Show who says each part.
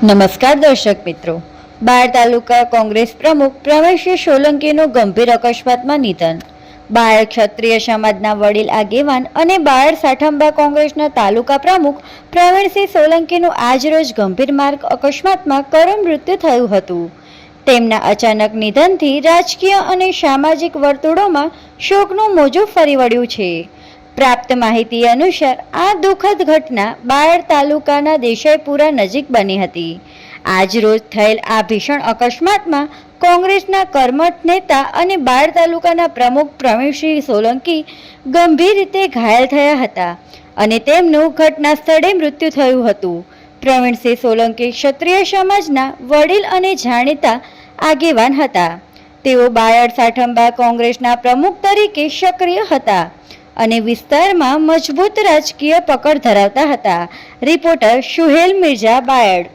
Speaker 1: નમસ્કાર દર્શક મિત્રો, બાયડ તાલુકા કોંગ્રેસ પ્રમુખ પ્રવીણસિંહ સોલંકીનું ગંભીર અકસ્માતમાં નિધન. બાયડ ક્ષત્રિય સમાજના વડીલ આગેવાન અને બાયડ સાઠંબા કોંગ્રેસના તાલુકા પ્રમુખ પ્રવીણસિંહ સોલંકીનું આજરોજ ગંભીર માર્ગ અકસ્માતમાં કરુણ મૃત્યુ થયું હતું. તેમના અચાનક નિધનથી રાજકીય અને સામાજિક વર્તુળોમાં શોકનું મોજું ફરી વળ્યું છે. પ્રાપ્ત માહિતી અનુસાર આ દુઃખદ ઘટના બાયડ તાલુકાના દેસાઈપુરા નજીક બની હતી. આજ રોજ થયેલ આ ભીષણ અકસ્માતમાં કોંગ્રેસના કર્મઠ નેતા અને બાયડ તાલુકાના પ્રમુખ પ્રવીણસિંહ સોલંકી ગંભીર રીતે ઘાયલ થયા હતા અને તેમનું ઘટના સ્થળે મૃત્યુ થયું હતું. પ્રવીણસિંહ સોલંકી ક્ષત્રિય સમાજના વડીલ અને જાણીતા આગેવાન હતા. તેઓ બાયડ સાઠંબા કોંગ્રેસના પ્રમુખ તરીકે સક્રિય હતા અને વિસ્તારમાં મજબૂત રાજકીય પકડ ધરાવતા હતા. રિપોર્ટર સુહેલ મિર્ઝા, બાયડ.